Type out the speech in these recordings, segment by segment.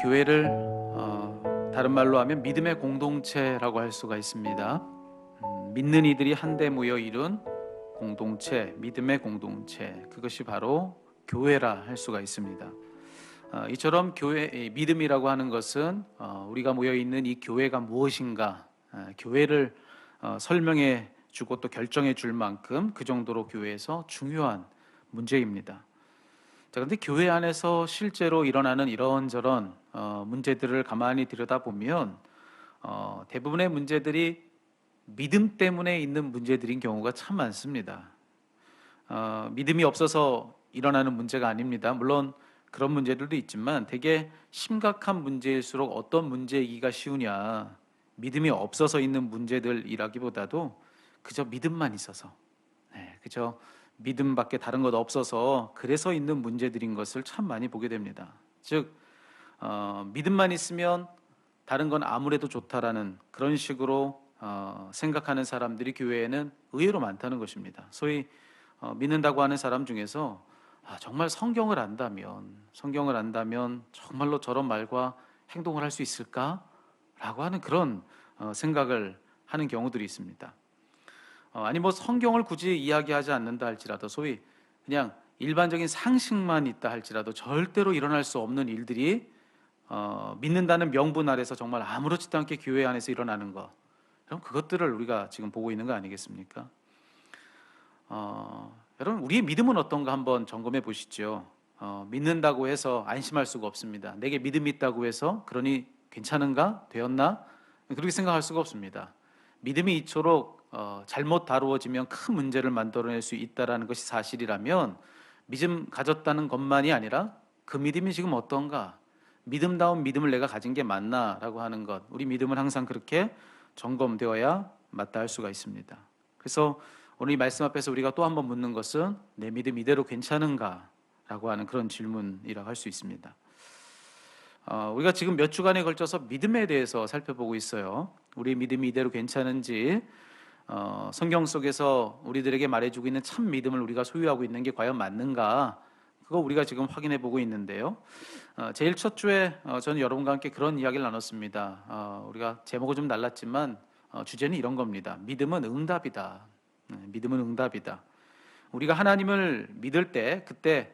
교회를 다른 말로 하면 믿음의 공동체라고 할 수가 있습니다. 믿는 이들이 한데 모여 이룬 공동체, 믿음의 공동체, 그것이 바로 교회라 할 수가 있습니다. 이처럼 믿음이라고 하는 것은 우리가 모여 있는 이 교회가 무엇인가, 교회를 설명해 주고 또 결정해 줄 만큼 그 정도로 교회에서 중요한 문제입니다. 자, 그런데 교회 안에서 실제로 일어나는 이런저런 문제들을 가만히 들여다보면 대부분의 문제들이 믿음 때문에 있는 문제들인 경우가 참 많습니다. 믿음이 없어서 일어나는 문제가 아닙니다. 물론 그런 문제들도 있지만 되게 심각한 문제일수록 어떤 문제이기가 쉬우냐, 믿음이 없어서 있는 문제들이라기보다도 그저 믿음만 있어서, 그저 믿음밖에 다른 것 없어서 그래서 있는 문제들인 것을 참 많이 보게 됩니다. 즉 믿음만 있으면 다른 건 아무래도 좋다라는 그런 식으로 생각하는 사람들이 교회에는 의외로 많다는 것입니다. 소위 믿는다고 하는 사람 중에서 정말 성경을 안다면 정말로 저런 말과 행동을 할 수 있을까라고 하는 그런 생각을 하는 경우들이 있습니다. 아니 뭐 성경을 굳이 이야기하지 않는다 할지라도 소위 그냥 일반적인 상식만 있다 할지라도 절대로 일어날 수 없는 일들이 믿는다는 명분 아래서 정말 아무렇지도 않게 교회 안에서 일어나는 것, 그럼 그것들을 우리가 지금 보고 있는 거 아니겠습니까? 여러분, 우리의 믿음은 어떤가 한번 점검해 보시죠. 믿는다고 해서 안심할 수가 없습니다. 내게 믿음이 있다고 해서 그러니 괜찮은가? 되었나? 그렇게 생각할 수가 없습니다. 믿음이 이토록 잘못 다루어지면 큰 문제를 만들어낼 수 있다는 것이 사실이라면 믿음 가졌다는 것만이 아니라 그 믿음이 지금 어떤가? 믿음다운 믿음을 내가 가진 게 맞나라고 하는 것, 우리 믿음은 항상 그렇게 점검되어야 마땅할 수가 있습니다. 그래서 오늘 이 말씀 앞에서 우리가 또 한번 묻는 것은 내 믿음 이대로 괜찮은가라고 하는 그런 질문이라고 할 수 있습니다. 우리가 지금 몇 주간에 걸쳐서 믿음에 대해서 살펴보고 있어요. 우리 믿음이 이대로 괜찮은지, 성경 속에서 우리들에게 말해주고 있는 참 믿음을 우리가 소유하고 있는 게 과연 맞는가, 그거 우리가 지금 확인해 보고 있는데요. 제일 첫 주에 저는 여러분과 함께 그런 이야기를 나눴습니다. 우리가 제목은 좀 달랐지만 주제는 이런 겁니다. 믿음은 응답이다. 믿음은 응답이다. 우리가 하나님을 믿을 때 그때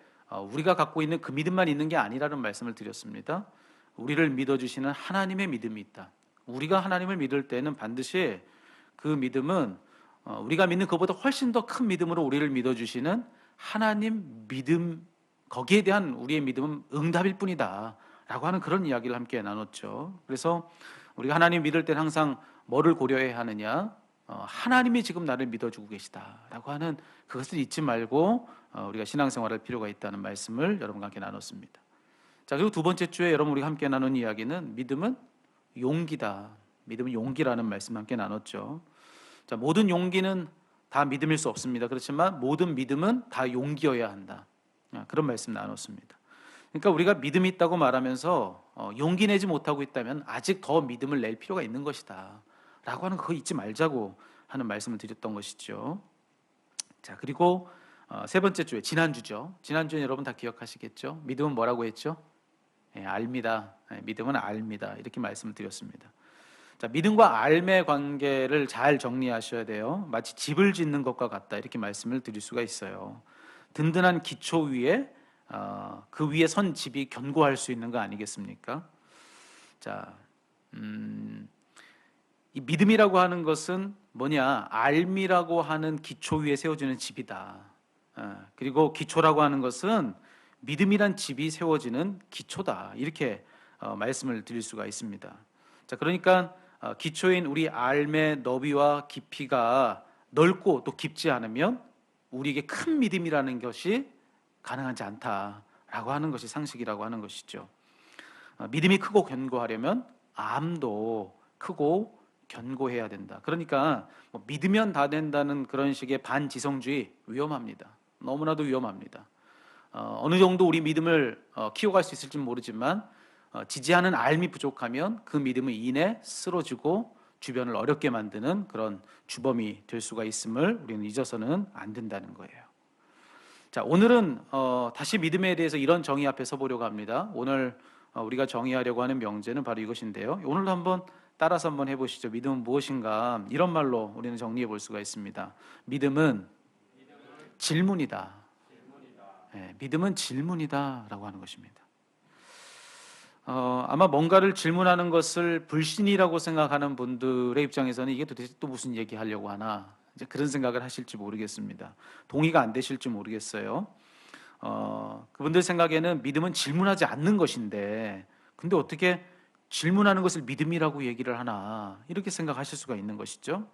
우리가 갖고 있는 그 믿음만 있는 게 아니라는 말씀을 드렸습니다. 우리를 믿어주시는 하나님의 믿음이 있다. 우리가 하나님을 믿을 때는 반드시 그 믿음은 우리가 믿는 것보다 훨씬 더 큰 믿음으로 우리를 믿어주시는 하나님 믿음, 거기에 대한 우리의 믿음은 응답일 뿐이다 라고 하는 그런 이야기를 함께 나눴죠. 그래서 우리가 하나님 믿을 때는 항상 뭐를 고려해야 하느냐, 하나님이 지금 나를 믿어주고 계시다라고 하는 그것을 잊지 말고 우리가 신앙생활할 필요가 있다는 말씀을 여러분과 함께 나눴습니다. 자, 그리고 두 번째 주에 여러분 우리가 함께 나눈 이야기는 믿음은 용기다. 믿음은 용기라는 말씀 함께 나눴죠. 자, 모든 용기는 다 믿음일 수 없습니다. 그렇지만 모든 믿음은 다 용기여야 한다. 그런 말씀 나눴습니다. 그러니까 우리가 믿음이 있다고 말하면서 용기 내지 못하고 있다면 아직 더 믿음을 낼 필요가 있는 것이다 라고 하는 그거 잊지 말자고 하는 말씀을 드렸던 것이죠. 자, 그리고 세 번째 주에 지난주죠. 지난주에 여러분 다 기억하시겠죠? 믿음은 뭐라고 했죠? 알미다. 믿음은 알미다. 이렇게 말씀을 드렸습니다. 자, 믿음과 알의 관계를 잘 정리하셔야 돼요. 마치 집을 짓는 것과 같다. 이렇게 말씀을 드릴 수가 있어요. 든든한 기초 위에 그 위에 선 집이 견고할 수 있는 거 아니겠습니까? 자, 이 믿음이라고 하는 것은 뭐냐? 알미라고 하는 기초 위에 세워지는 집이다. 그리고 기초라고 하는 것은 믿음이란 집이 세워지는 기초다. 이렇게 말씀을 드릴 수가 있습니다. 자, 그러니까 기초인 우리 알의 너비와 깊이가 넓고 또 깊지 않으면 우리에게 큰 믿음이라는 것이 가능하지 않다라고 하는 것이 상식이라고 하는 것이죠. 믿음이 크고 견고하려면 암도 크고 견고해야 된다. 그러니까 믿으면 다 된다는 그런 식의 반지성주의 위험합니다. 너무나도 위험합니다. 어느 정도 우리 믿음을 키워갈 수 있을지 모르지만 지지하는 알미 부족하면 그 믿음은 이내 쓰러지고 주변을 어렵게 만드는 그런 주범이 될 수가 있음을 우리는 잊어서는 안 된다는 거예요. 자, 오늘은 다시 믿음에 대해서 이런 정의 앞에 서보려고 합니다. 오늘 우리가 정의하려고 하는 명제는 바로 이것인데요. 오늘도 한번 따라서 한번 해보시죠. 믿음은 무엇인가? 이런 말로 우리는 정리해 볼 수가 있습니다. 믿음은 질문이다. 네, 믿음은 질문이다라고 하는 것입니다. 아마 뭔가를 질문하는 것을 불신이라고 생각하는 분들의 입장에서는 이게 도대체 또 무슨 얘기하려고 하나, 이제 그런 생각을 하실지 모르겠습니다. 동의가 안 되실지 모르겠어요. 그분들 생각에는 믿음은 질문하지 않는 것인데, 근데 어떻게 질문하는 것을 믿음이라고 얘기를 하나, 이렇게 생각하실 수가 있는 것이죠.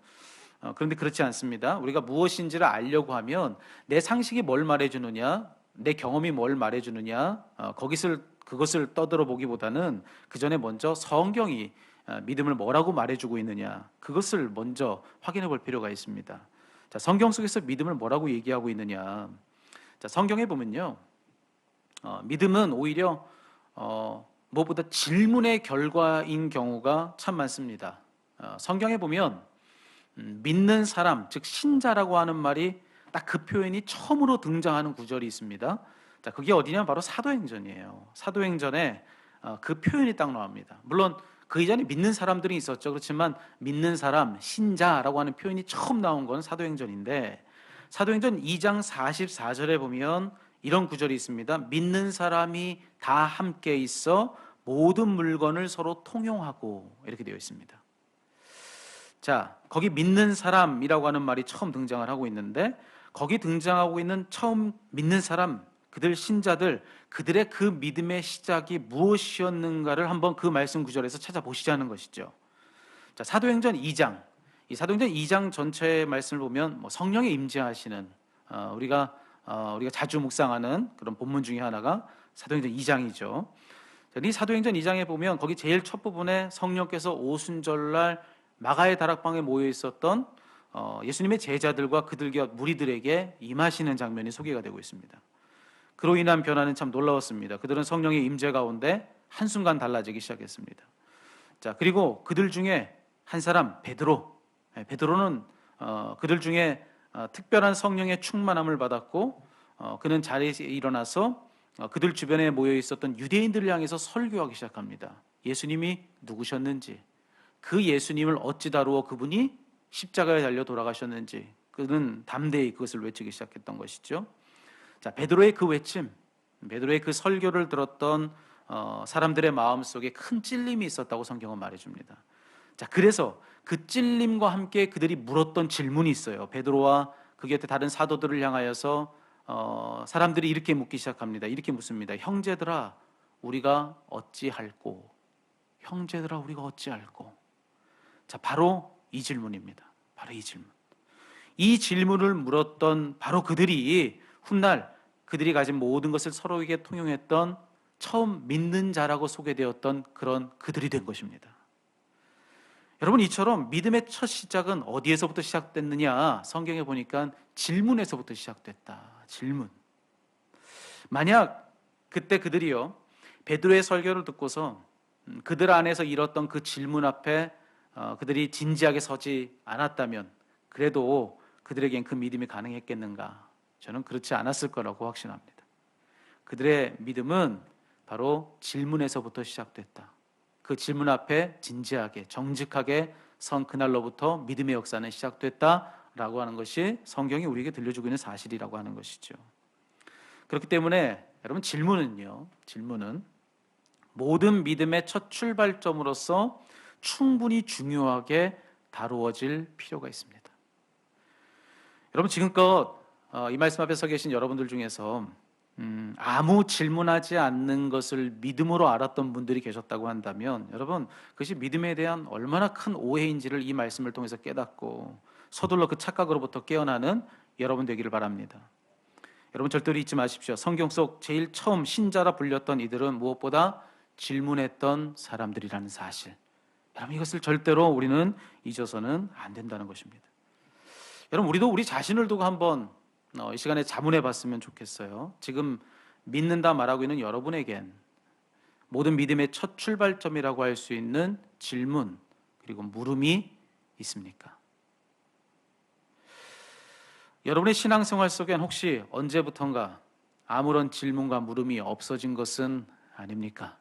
그런데 그렇지 않습니다. 우리가 무엇인지를 알려고 하면 내 상식이 뭘 말해주느냐, 내 경험이 뭘 말해주느냐, 그것을 떠들어 보기보다는 그 전에 먼저 성경이 믿음을 뭐라고 말해주고 있느냐, 그것을 먼저 확인해 볼 필요가 있습니다. 자, 성경 속에서 믿음을 뭐라고 얘기하고 있느냐. 자, 성경에 보면요, 믿음은 오히려 무엇보다 질문의 결과인 경우가 참 많습니다. 성경에 보면 믿는 사람, 즉 신자라고 하는 말이 딱 그 표현이 처음으로 등장하는 구절이 있습니다. 자, 그게 어디냐면 바로 사도행전이에요. 사도행전에 그 표현이 딱 나옵니다. 물론 그 이전에 믿는 사람들이 있었죠. 그렇지만 믿는 사람, 신자라고 하는 표현이 처음 나온 건 사도행전인데, 사도행전 2장 44절에 보면 이런 구절이 있습니다. 믿는 사람이 다 함께 있어 모든 물건을 서로 통용하고, 이렇게 되어 있습니다. 자, 거기 믿는 사람이라고 하는 말이 처음 등장을 하고 있는데, 거기 등장하고 있는 처음 믿는 사람, 그들 신자들, 그들의 그 믿음의 시작이 무엇이었는가를 한번 그 말씀 구절에서 찾아보시자는 것이죠. 자, 사도행전 2장, 이 사도행전 2장 전체의 말씀을 보면 성령의 임재하시는, 우리가 자주 묵상하는 그런 본문 중에 하나가 사도행전 2장이죠. 이 사도행전 2장에 보면 거기 제일 첫 부분에 성령께서 오순절날 마가의 다락방에 모여 있었던 예수님의 제자들과 그들 곁 무리들에게 임하시는 장면이 소개가 되고 있습니다. 그로 인한 변화는 참 놀라웠습니다. 그들은 성령의 임재 가운데 한순간 달라지기 시작했습니다. 자, 그리고 그들 중에 한 사람 베드로는 그들 중에 특별한 성령의 충만함을 받았고, 그는 자리에서 일어나서 그들 주변에 모여 있었던 유대인들을 향해서 설교하기 시작합니다. 예수님이 누구셨는지, 그 예수님을 어찌 다루어 그분이 십자가에 달려 돌아가셨는지, 그는 담대히 그것을 외치기 시작했던 것이죠. 자, 베드로의 그 외침, 베드로의 그 설교를 들었던 사람들의 마음 속에 큰 찔림이 있었다고 성경은 말해줍니다. 자, 그래서 그 찔림과 함께 그들이 물었던 질문이 있어요. 베드로와 그 곁에 다른 사도들을 향하여서 사람들이 이렇게 묻기 시작합니다. 이렇게 묻습니다. 형제들아, 우리가 어찌할꼬? 형제들아, 우리가 어찌할꼬? 자, 바로 이 질문입니다. 바로 이 질문. 이 질문을 물었던 바로 그들이 훗날 그들이 가진 모든 것을 서로에게 통용했던 처음 믿는 자라고 소개되었던 그런 그들이 된 것입니다. 여러분, 이처럼 믿음의 첫 시작은 어디에서부터 시작됐느냐? 성경에 보니까 질문에서부터 시작됐다. 질문. 만약 그때 그들이요, 베드로의 설교를 듣고서 그들 안에서 일었던 그 질문 앞에 그들이 진지하게 서지 않았다면 그래도 그들에겐 그 믿음이 가능했겠는가? 저는 그렇지 않았을 거라고 확신합니다. 그들의 믿음은 바로 질문에서부터 시작됐다. 그 질문 앞에 진지하게 정직하게 선 그날로부터 믿음의 역사는 시작됐다라고 하는 것이 성경이 우리에게 들려주고 있는 사실이라고 하는 것이죠. 그렇기 때문에 여러분, 질문은 모든 믿음의 첫 출발점으로서 충분히 중요하게 다루어질 필요가 있습니다. 여러분, 지금껏 이 말씀 앞에 서 계신 여러분들 중에서 아무 질문하지 않는 것을 믿음으로 알았던 분들이 계셨다고 한다면, 여러분, 그것이 믿음에 대한 얼마나 큰 오해인지를 이 말씀을 통해서 깨닫고 서둘러 그 착각으로부터 깨어나는 여러분 되기를 바랍니다. 여러분, 절대로 잊지 마십시오. 성경 속 제일 처음 신자라 불렸던 이들은 무엇보다 질문했던 사람들이라는 사실, 여러분, 이것을 절대로 우리는 잊어서는 안 된다는 것입니다. 여러분, 우리도 우리 자신을 두고 한번 이 시간에 자문해 봤으면 좋겠어요. 지금 믿는다 말하고 있는 여러분에겐 모든 믿음의 첫 출발점이라고 할 수 있는 질문 그리고 물음이 있습니까? 여러분의 신앙생활 속엔 혹시 언제부턴가 아무런 질문과 물음이 없어진 것은 아닙니까?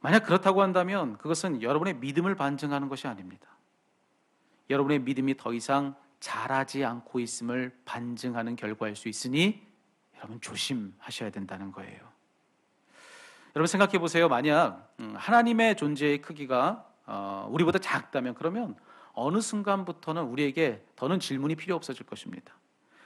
만약 그렇다고 한다면 그것은 여러분의 믿음을 반증하는 것이 아닙니다. 여러분의 믿음이 더 이상 자라지 않고 있음을 반증하는 결과일 수 있으니 여러분 조심하셔야 된다는 거예요. 여러분 생각해 보세요. 만약 하나님의 존재의 크기가 우리보다 작다면 그러면 어느 순간부터는 우리에게 더는 질문이 필요 없어질 것입니다.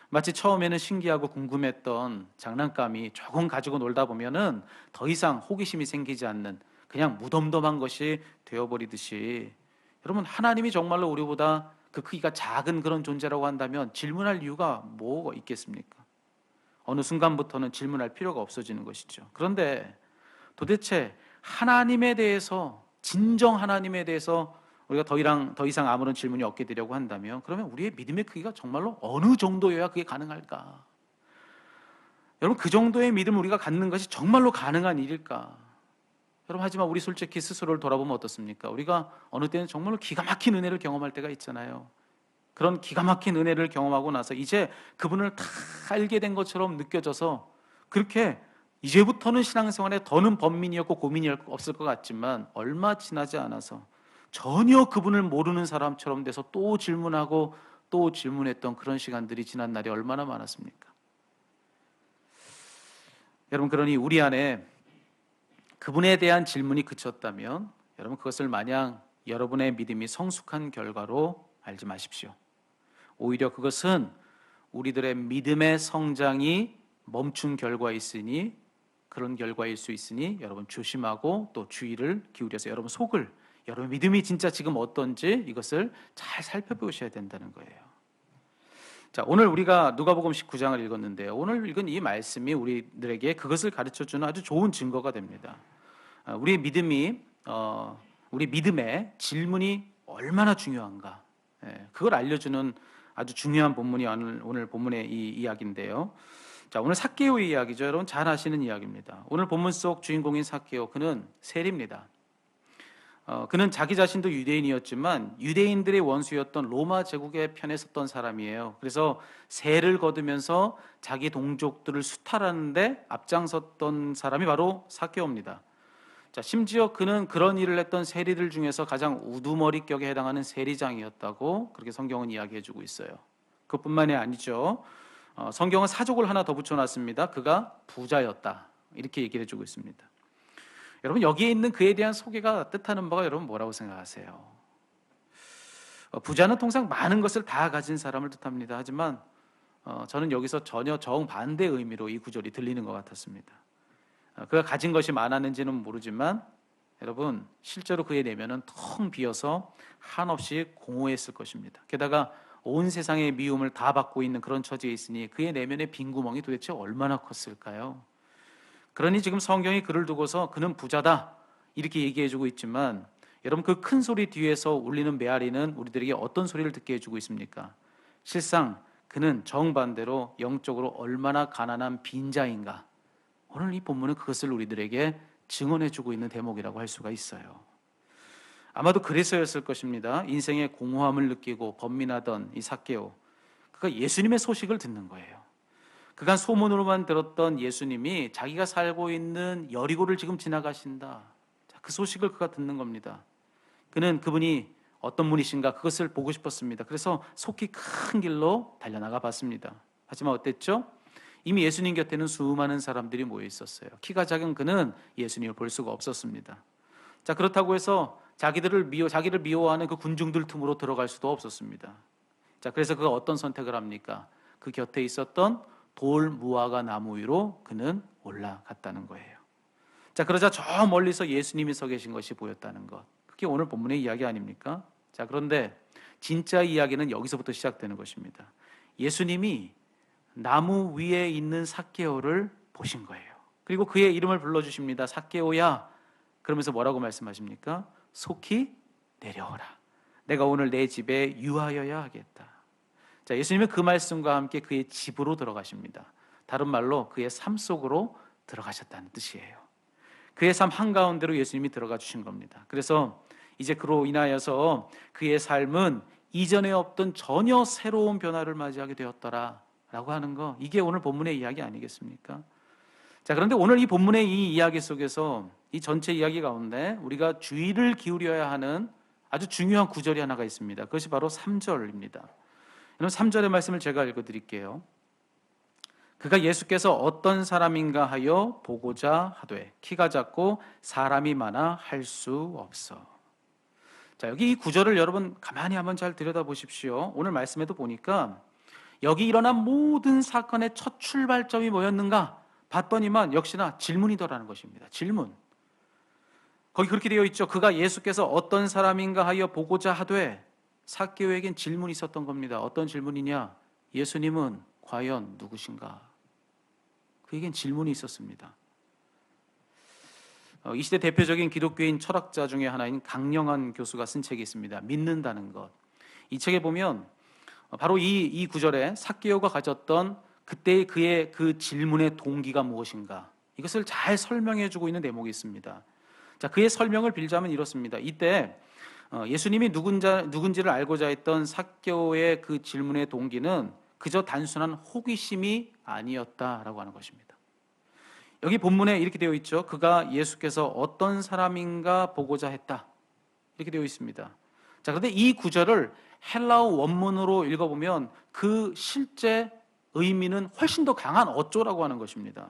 마치 처음에는 신기하고 궁금했던 장난감이 조금 가지고 놀다 보면은 더 이상 호기심이 생기지 않는 그냥 무덤덤한 것이 되어버리듯이, 여러분 하나님이 정말로 우리보다 그 크기가 작은 그런 존재라고 한다면 질문할 이유가 뭐가 있겠습니까? 어느 순간부터는 질문할 필요가 없어지는 것이죠. 그런데 도대체 하나님에 대해서, 진정 하나님에 대해서 우리가 더 이상 아무런 질문이 없게 되려고 한다면 그러면 우리의 믿음의 크기가 정말로 어느 정도여야 그게 가능할까? 여러분 그 정도의 믿음을 우리가 갖는 것이 정말로 가능한 일일까? 여러분 하지만 우리 솔직히 스스로를 돌아보면 어떻습니까? 우리가 어느 때는 정말로 기가 막힌 은혜를 경험할 때가 있잖아요. 그런 기가 막힌 은혜를 경험하고 나서 이제 그분을 다 알게 된 것처럼 느껴져서 그렇게 이제부터는 신앙생활에 더는 번민이었고 고민이 없을 것 같지만 얼마 지나지 않아서 전혀 그분을 모르는 사람처럼 돼서 또 질문하고 또 질문했던 그런 시간들이 지난 날이 얼마나 많았습니까? 여러분 그러니 우리 안에 그분에 대한 질문이 그쳤다면 여러분 그것을 마냥 여러분의 믿음이 성숙한 결과로 알지 마십시오. 오히려 그것은 우리들의 믿음의 성장이 멈춘 결과있으니, 그런 결과일 수 있으니 여러분 조심하고 또 주의를 기울여서 여러분 속을, 여러분 믿음이 진짜 지금 어떤지 이것을 잘 살펴보셔야 된다는 거예요. 자, 오늘 우리가 누가복음 19장을 읽었는데요. 오늘 읽은 이 말씀이 우리들에게 그것을 가르쳐주는 아주 좋은 증거가 됩니다. 우리의 믿음이 우리 믿음의 질문이 얼마나 중요한가, 그걸 알려주는 아주 중요한 본문이 오늘 본문의 이 이야기인데요. 자, 오늘 삭개오의 이야기죠. 여러분 잘 아시는 이야기입니다. 오늘 본문 속 주인공인 삭개오, 그는 세리입니다. 그는 자기 자신도 유대인이었지만 유대인들의 원수였던 로마 제국의 편에 섰던 사람이에요. 그래서 세를 거두면서 자기 동족들을 수탈하는데 앞장섰던 사람이 바로 삭개오입니다. 자, 심지어 그는 그런 일을 했던 세리들 중에서 가장 우두머리격에 해당하는 세리장이었다고 그렇게 성경은 이야기해주고 있어요. 그것뿐만이 아니죠. 성경은 사족을 하나 더 붙여놨습니다. 그가 부자였다, 이렇게 얘기를 해주고 있습니다. 여러분 여기에 있는 그에 대한 소개가 뜻하는 바가 여러분 뭐라고 생각하세요? 부자는 통상 많은 것을 다 가진 사람을 뜻합니다. 하지만 저는 여기서 전혀 정반대 의미로 이 구절이 들리는 것 같았습니다. 그가 가진 것이 많았는지는 모르지만 여러분 실제로 그의 내면은 텅 비어서 한없이 공허했을 것입니다. 게다가 온 세상의 미움을 다 받고 있는 그런 처지에 있으니 그의 내면의 빈 구멍이 도대체 얼마나 컸을까요? 그러니 지금 성경이 그를 두고서 그는 부자다 이렇게 얘기해주고 있지만 여러분 그 큰 소리 뒤에서 울리는 메아리는 우리들에게 어떤 소리를 듣게 해주고 있습니까? 실상 그는 정반대로 영적으로 얼마나 가난한 빈자인가, 오늘 이 본문은 그것을 우리들에게 증언해주고 있는 대목이라고 할 수가 있어요. 아마도 그래서였을 것입니다. 인생의 공허함을 느끼고 번민하던 이 삭개오, 그가 예수님의 소식을 듣는 거예요. 그간 소문으로만 들었던 예수님이 자기가 살고 있는 여리고를 지금 지나가신다, 그 소식을 그가 듣는 겁니다. 그는 그분이 어떤 분이신가 그것을 보고 싶었습니다. 그래서 속히 큰 길로 달려나가 봤습니다. 하지만 어땠죠? 이미 예수님 곁에는 수많은 사람들이 모여 있었어요. 키가 작은 그는 예수님을 볼 수가 없었습니다. 자, 그렇다고 해서 자기를 미워하는 그 군중들 틈으로 들어갈 수도 없었습니다. 자, 그래서 그가 어떤 선택을 합니까? 그 곁에 있었던 돌 무화과 나무 위로 그는 올라갔다는 거예요. 자, 그러자 저 멀리서 예수님이 서 계신 것이 보였다는 것, 그게 오늘 본문의 이야기 아닙니까? 자, 그런데 진짜 이야기는 여기서부터 시작되는 것입니다. 예수님이 나무 위에 있는 삭개오를 보신 거예요. 그리고 그의 이름을 불러주십니다. 삭개오야. 그러면서 뭐라고 말씀하십니까? 속히 내려오라. 내가 오늘 내 집에 유하여야 하겠다. 자, 예수님은 그 말씀과 함께 그의 집으로 들어가십니다. 다른 말로 그의 삶 속으로 들어가셨다는 뜻이에요. 그의 삶 한가운데로 예수님이 들어가 주신 겁니다. 그래서 이제 그로 인하여서 그의 삶은 이전에 없던 전혀 새로운 변화를 맞이하게 되었더라 라고 하는 거, 이게 오늘 본문의 이야기 아니겠습니까? 자, 그런데 오늘 이 본문의 이 이야기 속에서 이 전체 이야기 가운데 우리가 주의를 기울여야 하는 아주 중요한 구절이 하나가 있습니다. 그것이 바로 3절입니다. 여러분 3절의 말씀을 제가 읽어드릴게요. 그가 예수께서 어떤 사람인가 하여 보고자 하되 키가 작고 사람이 많아 할 수 없어. 자, 여기 이 구절을 여러분 가만히 한번 잘 들여다보십시오. 오늘 말씀에도 보니까 여기 일어난 모든 사건의 첫 출발점이 뭐였는가 봤더니만 역시나 질문이더라는 것입니다. 질문. 거기 그렇게 되어 있죠. 그가 예수께서 어떤 사람인가 하여 보고자 하되, 삭개오에겐 질문이 있었던 겁니다. 어떤 질문이냐? 예수님은 과연 누구신가? 그에겐 질문이 있었습니다. 이 시대 대표적인 기독교인 철학자 중에 하나인 강영한 교수가 쓴 책이 있습니다. 믿는다는 것. 이 책에 보면 바로 이 구절에 삭개오가 가졌던 그때의 그의 그 질문의 동기가 무엇인가, 이것을 잘 설명해주고 있는 대목이 있습니다. 자, 그의 설명을 빌자면 이렇습니다. 이때 예수님이 누군지를 알고자 했던 삭개오의 그 질문의 동기는 그저 단순한 호기심이 아니었다라고 하는 것입니다. 여기 본문에 이렇게 되어 있죠. 그가 예수께서 어떤 사람인가 보고자 했다, 이렇게 되어 있습니다. 자, 그런데 이 구절을 헬라어 원문으로 읽어보면 그 실제 의미는 훨씬 더 강한 어조라고 하는 것입니다.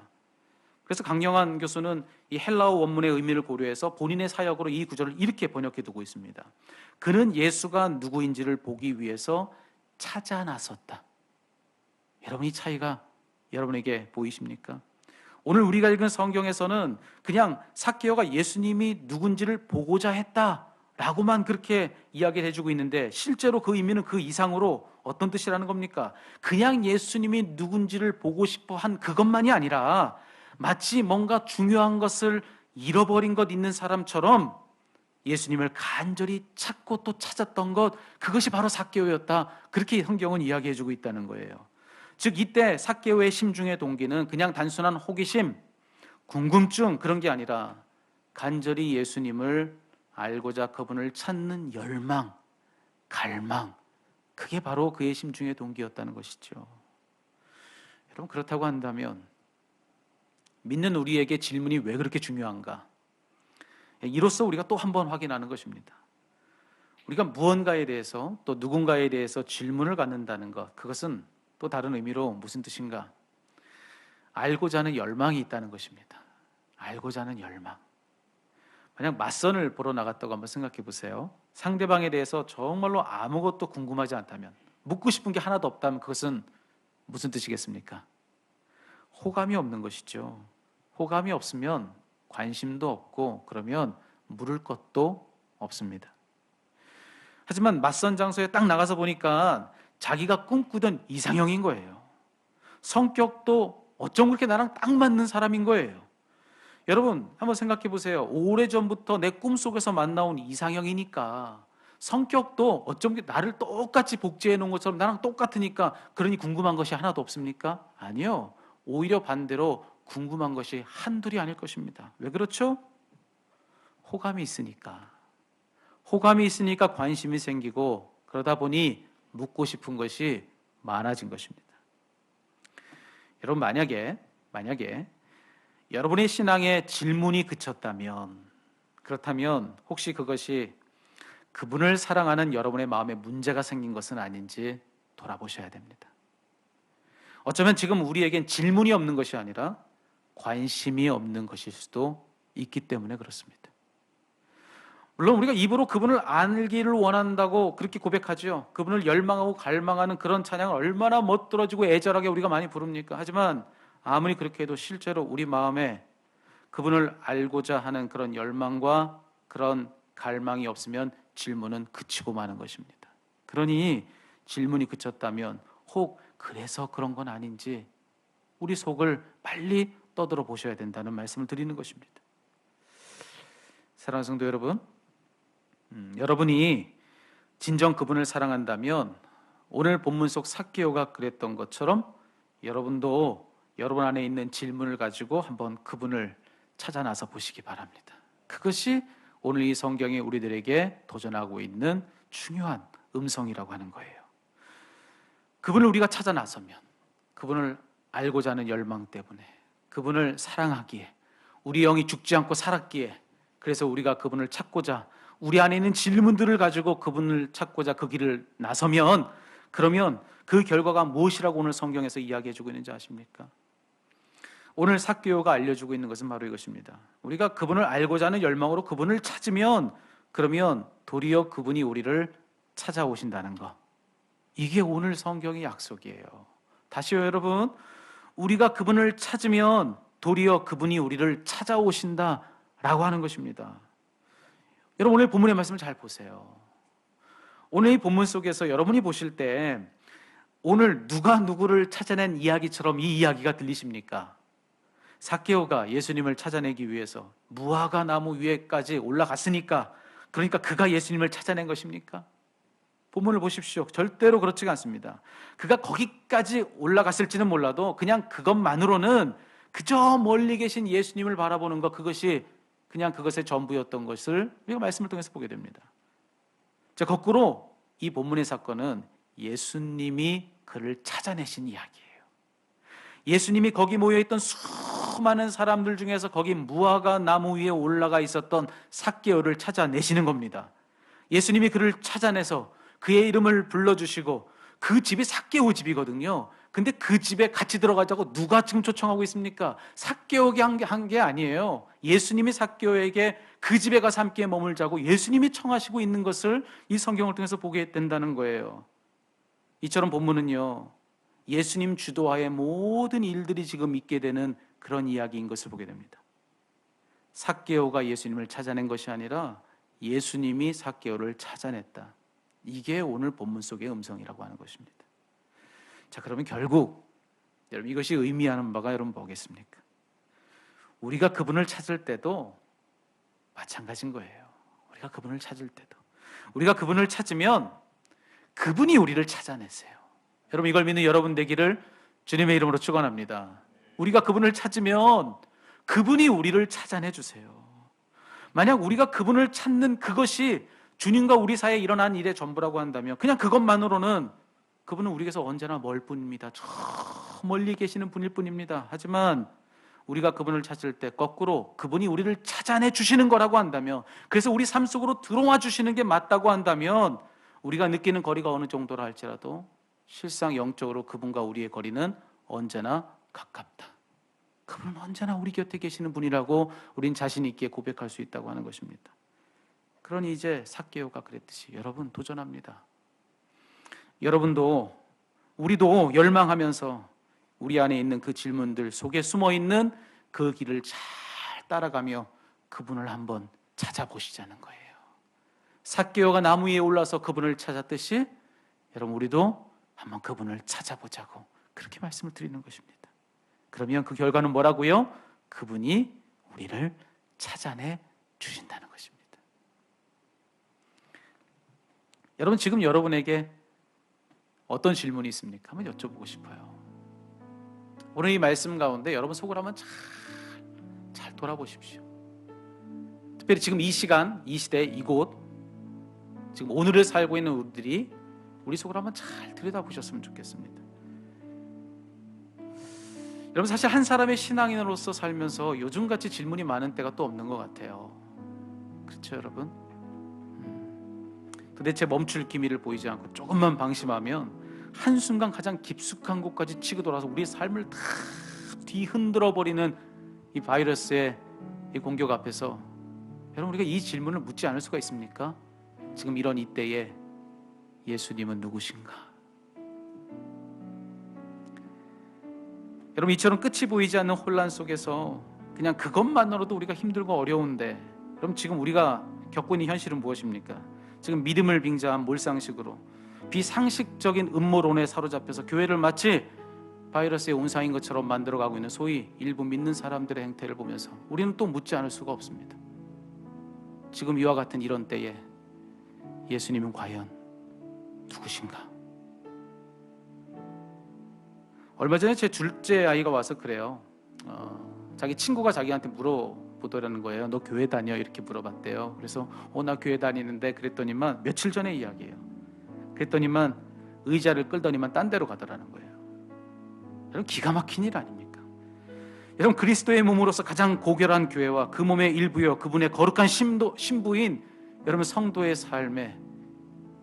그래서 강영한 교수는 이 헬라어 원문의 의미를 고려해서 본인의 사역으로 이 구절을 이렇게 번역해 두고 있습니다. 그는 예수가 누구인지를 보기 위해서 찾아 나섰다. 여러분, 이 차이가 여러분에게 보이십니까? 오늘 우리가 읽은 성경에서는 그냥 삭개오가 예수님이 누군지를 보고자 했다라고만 그렇게 이야기를 해주고 있는데, 실제로 그 의미는 그 이상으로 어떤 뜻이라는 겁니까? 그냥 예수님이 누군지를 보고 싶어 한 그것만이 아니라 마치 뭔가 중요한 것을 잃어버린 것 있는 사람처럼 예수님을 간절히 찾고 또 찾았던 것, 그것이 바로 삭개오였다. 그렇게 성경은 이야기해주고 있다는 거예요. 즉 이때 삭개오의 심중의 동기는 그냥 단순한 호기심, 궁금증, 그런 게 아니라 간절히 예수님을 알고자 그분을 찾는 열망, 갈망, 그게 바로 그의 심중의 동기였다는 것이죠. 여러분, 그렇다고 한다면 믿는 우리에게 질문이 왜 그렇게 중요한가? 이로써 우리가 또 한 번 확인하는 것입니다. 우리가 무언가에 대해서 또 누군가에 대해서 질문을 갖는다는 것, 그것은 또 다른 의미로 무슨 뜻인가? 알고자 하는 열망이 있다는 것입니다. 알고자 하는 열망. 만약 맞선을 보러 나갔다고 한번 생각해 보세요. 상대방에 대해서 정말로 아무것도 궁금하지 않다면, 묻고 싶은 게 하나도 없다면 그것은 무슨 뜻이겠습니까? 호감이 없는 것이죠. 호감이 없으면 관심도 없고, 그러면 물을 것도 없습니다. 하지만 맞선 장소에 딱 나가서 보니까 자기가 꿈꾸던 이상형인 거예요. 성격도 어쩜 그렇게 나랑 딱 맞는 사람인 거예요. 여러분, 한번 생각해 보세요. 오래전부터 내 꿈속에서 만나온 이상형이니까, 성격도 어쩜 나를 똑같이 복제해 놓은 것처럼 나랑 똑같으니까, 그러니 궁금한 것이 하나도 없습니까? 아니요. 오히려 반대로 궁금한 것이 한둘이 아닐 것입니다. 왜 그렇죠? 호감이 있으니까. 호감이 있으니까 관심이 생기고, 그러다 보니 묻고 싶은 것이 많아진 것입니다. 여러분, 만약에 여러분의 신앙에 질문이 그쳤다면, 그렇다면 혹시 그것이 그분을 사랑하는 여러분의 마음에 문제가 생긴 것은 아닌지 돌아보셔야 됩니다. 어쩌면 지금 우리에겐 질문이 없는 것이 아니라 관심이 없는 것일 수도 있기 때문에 그렇습니다. 물론 우리가 입으로 그분을 알기를 원한다고 그렇게 고백하죠. 그분을 열망하고 갈망하는 그런 찬양을 얼마나 멋들어지고 애절하게 우리가 많이 부릅니까? 하지만 아무리 그렇게 해도 실제로 우리 마음에 그분을 알고자 하는 그런 열망과 그런 갈망이 없으면 질문은 그치고 마는 것입니다. 그러니 질문이 그쳤다면 혹 그래서 그런 건 아닌지 우리 속을 빨리 떠들어 보셔야 된다는 말씀을 드리는 것입니다. 사랑하는 성도 여러분, 여러분이 진정 그분을 사랑한다면 오늘 본문 속 삭개오가 그랬던 것처럼 여러분도 여러분 안에 있는 질문을 가지고 한번 그분을 찾아 나서 보시기 바랍니다. 그것이 오늘 이 성경이 우리들에게 도전하고 있는 중요한 음성이라고 하는 거예요. 그분을 우리가 찾아 나서면, 그분을 알고자 하는 열망 때문에, 그분을 사랑하기에, 우리 영이 죽지 않고 살았기에, 그래서 우리가 그분을 찾고자, 우리 안에 있는 질문들을 가지고 그분을 찾고자 그 길을 나서면, 그러면 그 결과가 무엇이라고 오늘 성경에서 이야기해주고 있는지 아십니까? 오늘 삭개오가 알려주고 있는 것은 바로 이것입니다. 우리가 그분을 알고자 하는 열망으로 그분을 찾으면, 그러면 도리어 그분이 우리를 찾아오신다는 것. 이게 오늘 성경의 약속이에요. 다시요, 여러분. 우리가 그분을 찾으면 도리어 그분이 우리를 찾아오신다라고 하는 것입니다. 여러분, 오늘 본문의 말씀을 잘 보세요. 오늘 이 본문 속에서 여러분이 보실 때 오늘 누가 누구를 찾아낸 이야기처럼 이 이야기가 들리십니까? 삭개오가 예수님을 찾아내기 위해서 무화과 나무 위에까지 올라갔으니까, 그러니까 그가 예수님을 찾아낸 것입니까? 본문을 보십시오. 절대로 그렇지가 않습니다. 그가 거기까지 올라갔을지는 몰라도 그냥 그것만으로는 그저 멀리 계신 예수님을 바라보는 것, 그것이 그냥 그것의 전부였던 것을 우리가 말씀을 통해서 보게 됩니다. 자, 거꾸로 이 본문의 사건은 예수님이 그를 찾아내신 이야기예요. 예수님이 거기 모여있던 수많은 사람들 중에서 거기 무화과 나무 위에 올라가 있었던 삭개오를 찾아내시는 겁니다. 예수님이 그를 찾아내서 그의 이름을 불러주시고, 그 집이 삭개오 집이거든요. 근데 그 집에 같이 들어가자고 누가 지금 초청하고 있습니까? 삭개오가 한 게 아니에요. 예수님이 삭개오에게 그 집에 가서 함께 머물자고 예수님이 청하시고 있는 것을 이 성경을 통해서 보게 된다는 거예요. 이처럼 본문은요, 예수님 주도하에 모든 일들이 지금 있게 되는 그런 이야기인 것을 보게 됩니다. 삭개오가 예수님을 찾아낸 것이 아니라 예수님이 삭개오를 찾아냈다. 이게 오늘 본문 속의 음성이라고 하는 것입니다. 자, 그러면 결국 여러분, 이것이 의미하는 바가 여러분 뭐겠습니까? 우리가 그분을 찾을 때도 마찬가지인 거예요. 우리가 그분을 찾을 때도, 우리가 그분을 찾으면 그분이 우리를 찾아내세요. 여러분, 이걸 믿는 여러분 되기를 주님의 이름으로 축원합니다. 우리가 그분을 찾으면 그분이 우리를 찾아내 주세요. 만약 우리가 그분을 찾는 그것이 주님과 우리 사이에 일어난 일의 전부라고 한다면, 그냥 그것만으로는 그분은 우리에게서 언제나 멀 뿐입니다. 저 멀리 계시는 분일 뿐입니다. 하지만 우리가 그분을 찾을 때 거꾸로 그분이 우리를 찾아내 주시는 거라고 한다면, 그래서 우리 삶 속으로 들어와 주시는 게 맞다고 한다면, 우리가 느끼는 거리가 어느 정도라 할지라도 실상 영적으로 그분과 우리의 거리는 언제나 가깝다. 그분은 언제나 우리 곁에 계시는 분이라고 우린 자신 있게 고백할 수 있다고 하는 것입니다. 그러니 이제 삭개오가 그랬듯이 여러분, 도전합니다. 여러분도, 우리도 열망하면서 우리 안에 있는 그 질문들 속에 숨어있는 그 길을 잘 따라가며 그분을 한번 찾아보시자는 거예요. 삭개오가 나무 위에 올라서 그분을 찾았듯이 여러분, 우리도 한번 그분을 찾아보자고 그렇게 말씀을 드리는 것입니다. 그러면 그 결과는 뭐라고요? 그분이 우리를 찾아내 주신다는 것입니다. 여러분, 지금 여러분에게 어떤 질문이 있습니까? 한번 여쭤보고 싶어요. 오늘 이 말씀 가운데 여러분 속을 한번 잘 돌아보십시오. 특별히 지금 이 시간, 이 시대, 이곳, 지금 오늘을 살고 있는 우리들이 우리 속을 한번 잘 들여다보셨으면 좋겠습니다. 여러분, 사실 한 사람의 신앙인으로서 살면서 요즘같이 질문이 많은 때가 또 없는 것 같아요. 그렇죠, 여러분? 도대체 멈출 기미를 보이지 않고 조금만 방심하면 한순간 가장 깊숙한 곳까지 치고 돌아서 우리의 삶을 다 뒤흔들어 버리는 이 바이러스의 이 공격 앞에서 여러분, 우리가 이 질문을 묻지 않을 수가 있습니까? 지금 이런 이때에 예수님은 누구신가? 여러분, 이처럼 끝이 보이지 않는 혼란 속에서 그냥 그것만으로도 우리가 힘들고 어려운데, 그럼 지금 우리가 겪고 있는 현실은 무엇입니까? 지금 믿음을 빙자한 몰상식으로 비상식적인 음모론에 사로잡혀서 교회를 마치 바이러스의 온상인 것처럼 만들어가고 있는 소위 일부 믿는 사람들의 행태를 보면서 우리는 또 묻지 않을 수가 없습니다. 지금 이와 같은 이런 때에 예수님은 과연 누구신가? 얼마 전에 제 둘째 아이가 와서 그래요. 자기 친구가 자기한테 물어보더라는 거예요. 너 교회 다녀? 이렇게 물어봤대요. 그래서 나 교회 다니는데, 그랬더니만 며칠 전의 이야기예요. 그랬더니만 의자를 끌더니만 딴 데로 가더라는 거예요. 여러분, 기가 막힌 일 아닙니까? 여러분, 그리스도의 몸으로서 가장 고결한 교회와 그 몸의 일부여 그분의 거룩한 신부인 여러분 성도의 삶에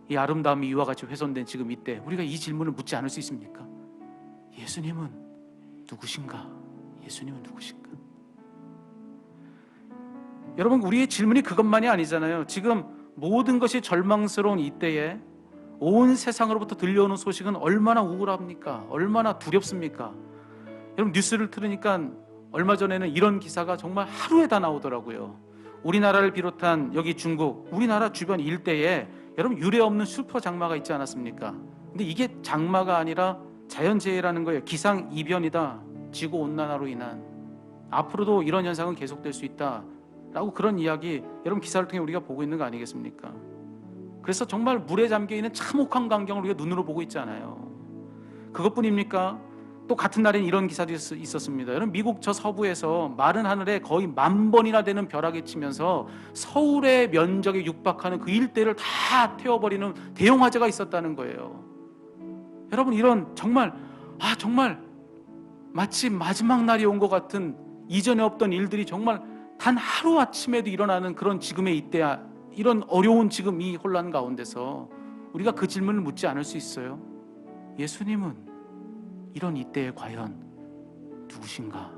이 아름다움이 이와 같이 훼손된 지금 이때 우리가 이 질문을 묻지 않을 수 있습니까? 예수님은 누구신가? 예수님은 누구신가? 여러분, 우리의 질문이 그것만이 아니잖아요. 지금 모든 것이 절망스러운 이때에 온 세상으로부터 들려오는 소식은 얼마나 우울합니까? 얼마나 두렵습니까? 여러분, 뉴스를 들으니까 얼마 전에는 이런 기사가 정말 하루에 다 나오더라고요. 우리나라를 비롯한 여기 중국, 우리나라 주변 일대에 여러분 유례 없는 슈퍼 장마가 있지 않았습니까? 근데 이게 장마가 아니라 자연재해라는 거예요. 기상이변이다. 지구온난화로 인한. 앞으로도 이런 현상은 계속될 수 있다라고 그런 이야기 여러분 기사를 통해 우리가 보고 있는 거 아니겠습니까? 그래서 정말 물에 잠겨있는 참혹한 광경을 우리가 눈으로 보고 있잖아요. 그것뿐입니까? 또 같은 날엔 이런 기사도 있었습니다. 여러분, 미국 저 서부에서 마른 하늘에 거의 10,000번이나 되는 벼락이 치면서 서울의 면적에 육박하는 그 일대를 다 태워버리는 대형 화재가 있었다는 거예요. 여러분, 이런 정말 마치 마지막 날이 온 것 같은 이전에 없던 일들이 정말 단 하루아침에도 일어나는 그런 지금의 이때야, 이런 어려운 지금 이 혼란 가운데서 우리가 그 질문을 묻지 않을 수 있어요. 예수님은 이런 이때에 과연 누구신가?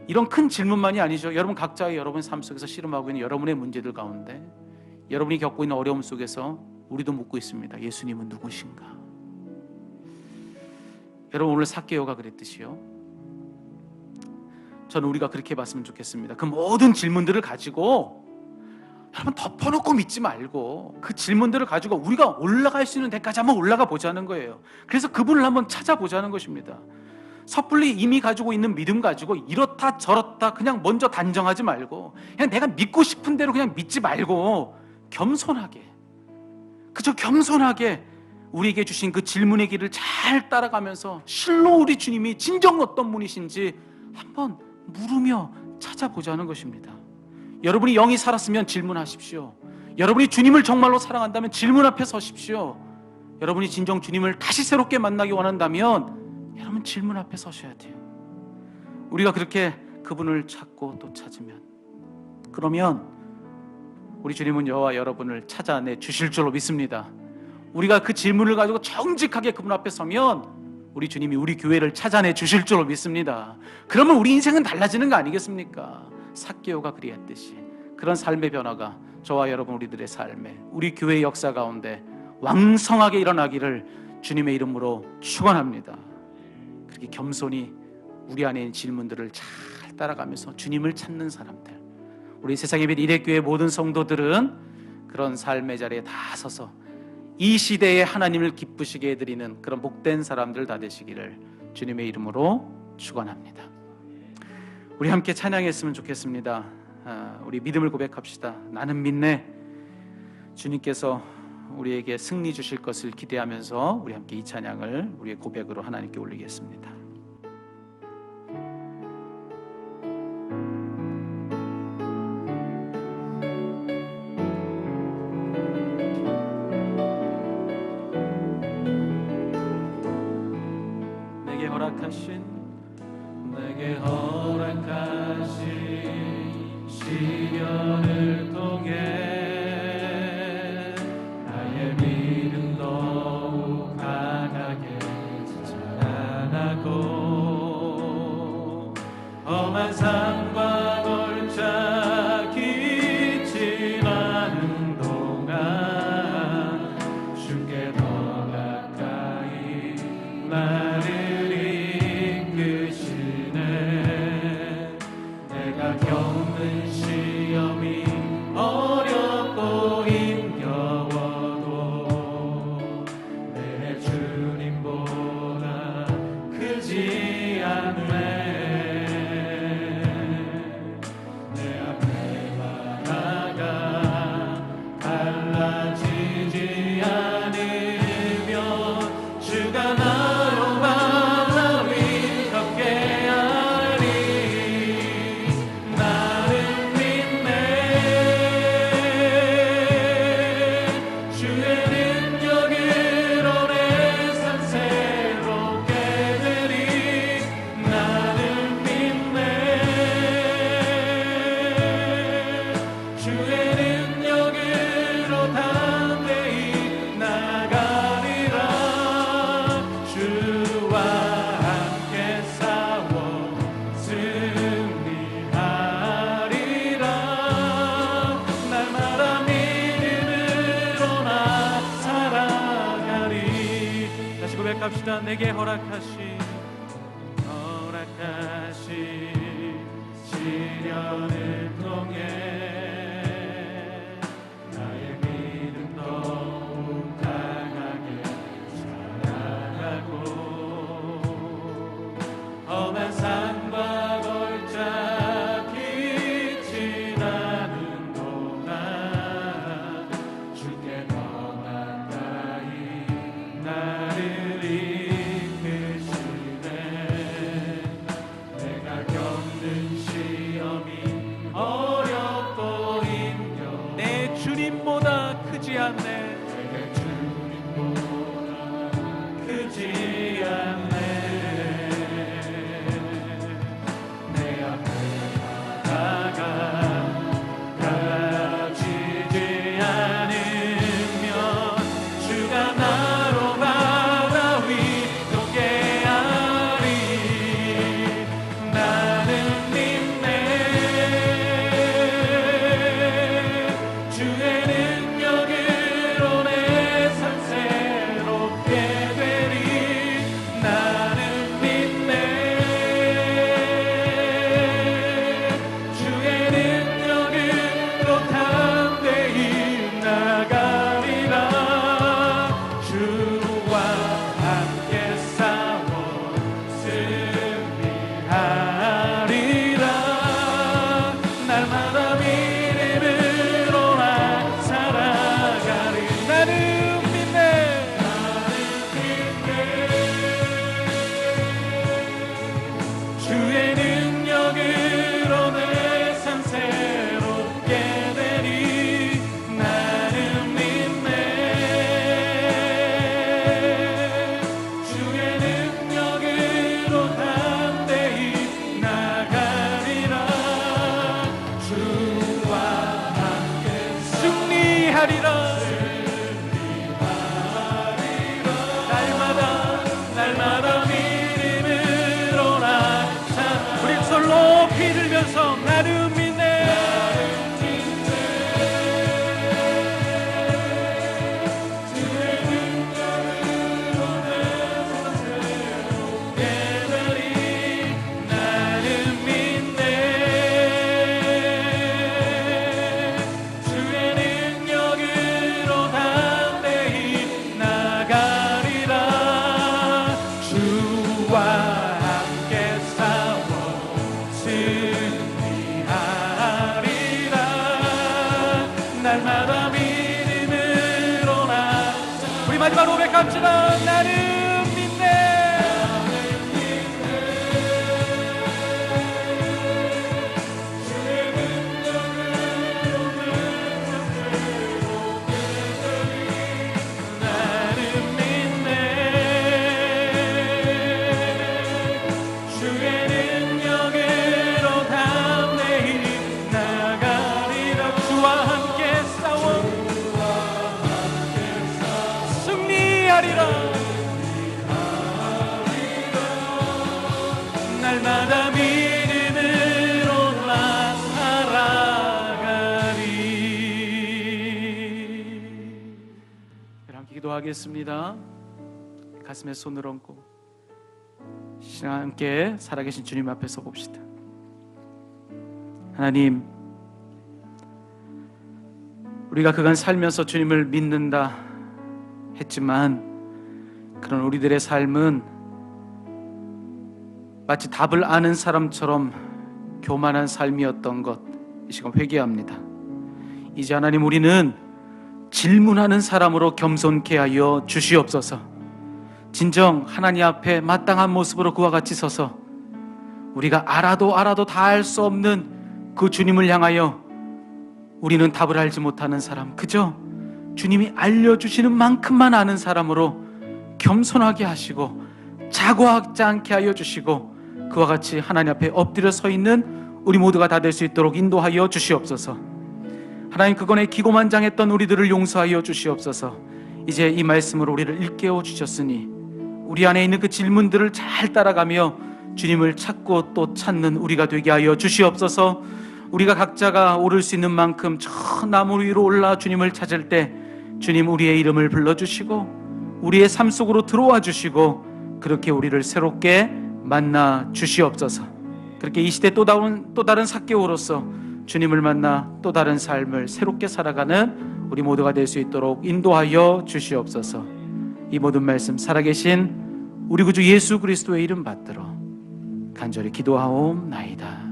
이런 큰 질문만이 아니죠. 여러분 각자의 여러분 삶 속에서 씨름하고 있는 여러분의 문제들 가운데, 여러분이 겪고 있는 어려움 속에서 우리도 묻고 있습니다. 예수님은 누구신가? 여러분, 오늘 삭개오가 그랬듯이요, 저는 우리가 그렇게 봤으면 좋겠습니다. 그 모든 질문들을 가지고 여러분 덮어놓고 믿지 말고 그 질문들을 가지고 우리가 올라갈 수 있는 데까지 한번 올라가 보자는 거예요. 그래서 그분을 한번 찾아보자는 것입니다. 섣불리 이미 가지고 있는 믿음 가지고 이렇다 저렇다 그냥 먼저 단정하지 말고, 그냥 내가 믿고 싶은 대로 그냥 믿지 말고 겸손하게, 그저 겸손하게 우리에게 주신 그 질문의 길을 잘 따라가면서 실로 우리 주님이 진정 어떤 분이신지 한번 물으며 찾아보자는 것입니다. 여러분이 영이 살았으면 질문하십시오. 여러분이 주님을 정말로 사랑한다면 질문 앞에 서십시오. 여러분이 진정 주님을 다시 새롭게 만나기 원한다면 여러분 질문 앞에 서셔야 돼요. 우리가 그렇게 그분을 찾고 또 찾으면, 그러면 우리 주님은 저와 여러분을 찾아내 주실 줄로 믿습니다. 우리가 그 질문을 가지고 정직하게 그분 앞에 서면 우리 주님이 우리 교회를 찾아내 주실 줄로 믿습니다. 그러면 우리 인생은 달라지는 거 아니겠습니까? 삭개오가 그리했듯이 그런 삶의 변화가 저와 여러분 우리들의 삶에, 우리 교회의 역사 가운데 왕성하게 일어나기를 주님의 이름으로 축원합니다. 그렇게 겸손히 우리 안에 있는 질문들을 잘 따라가면서 주님을 찾는 사람들, 우리 세상의 빛 이레교회 모든 성도들은 그런 삶의 자리에 다 서서 이 시대에 하나님을 기쁘시게 해드리는 그런 복된 사람들 다 되시기를 주님의 이름으로 축원합니다. 우리 함께 찬양했으면 좋겠습니다. 우리 믿음을 고백합시다. 나는 믿네. 주님께서 우리에게 승리 주실 것을 기대하면서 우리 함께 이 찬양을 우리의 고백으로 하나님께 올리겠습니다. 내게 허락하신 시련을 통해 나의 믿음 더욱 강하게 자라나고, 험한 산과 골짜 깊지 않은 동안 주께 더 가까이 나를 겪는 시험이 어렵고 힘겨워도 내 주님보다 크지 않네. 내 앞에 바다가 달라지지 않으면 주가 나로 바다 위 걷게 하리. 주의 능력으로 내 삶 새롭게 되리. 할렐루야. 내게 허락하신 시련을 통해 나의 믿음 더욱 강하게 자라가고 험한 산과 골짜 빛이 나는 동안 주께 더 가까이 나를 이끄시네. 내가 겪는 시험이 어렵고 힘겨워 내 주님보다 크지 않네. 내 주님보다 크지 않네. 내 앞에 바다가 가라지지 않으면 주가 나로 바다 위 함께하리. 나는 믿네. 주의 능력으로 내 삶 새롭게 되리. 나는 믿네. 주의 능력으로 담대히 나가리라. 주와 함께 싸워 승리하리라. 날마다 믿음으로 나 살아가리. 나는 믿네. 주의 능력으로 내 삶 새롭게 되리. 나는 믿네. 주의 능력으로 담대히 나가리라. 주와 함께 승리하리라. 날마다 믿음으로 나 우리 솔로 피 들면서 나는 믿네. 주의 능력으로 내 삶 새롭게 되리. 나는 믿네. 주의 능력으로 담대히 나가리라. 주와 함께 싸워 승리하리라. 날마다 믿음으로 나 우리 마지막으로 고백합시다. 나는 믿네. 주의 능력으로 내 삶 새롭게 되리. 나는 믿네. 주의 능력으로 담대히 나가리라. 주와 함께 싸워 승리하리라. 날마다 믿음으로 나 살아가리. 함께 기도하겠습니다. 가슴에 손을 얹고 시간 함께 살아계신 주님 앞에 서 봅시다. 하나님, 우리가 그간 살면서 주님을 믿는다 했지만 그런 우리들의 삶은 마치 답을 아는 사람처럼 교만한 삶이었던 것, 이 시간 회개합니다. 이제 하나님, 우리는 질문하는 사람으로 겸손케 하여 주시옵소서. 진정 하나님 앞에 마땅한 모습으로 그와 같이 서서 우리가 알아도 다 알 수 없는 그 주님을 향하여 우리는 답을 알지 못하는 사람, 그저 주님이 알려주시는 만큼만 아는 사람으로 겸손하게 하시고 자고하지 않게 하여 주시고 그와 같이 하나님 앞에 엎드려 서 있는 우리 모두가 다 될 수 있도록 인도하여 주시옵소서. 하나님, 그간에 기고만장했던 우리들을 용서하여 주시옵소서. 이제 이 말씀으로 우리를 일깨워 주셨으니 우리 안에 있는 그 질문들을 잘 따라가며 주님을 찾고 또 찾는 우리가 되게 하여 주시옵소서. 우리가 각자가 오를 수 있는 만큼 저 나무 위로 올라 주님을 찾을 때 주님, 우리의 이름을 불러주시고 우리의 삶 속으로 들어와 주시고 그렇게 우리를 새롭게 만나 주시옵소서. 그렇게 이 시대 또 다른 삭개오로서 주님을 만나 또 다른 삶을 새롭게 살아가는 우리 모두가 될 수 있도록 인도하여 주시옵소서. 이 모든 말씀 살아계신 우리 구주 예수 그리스도의 이름 받들어 간절히 기도하옵나이다.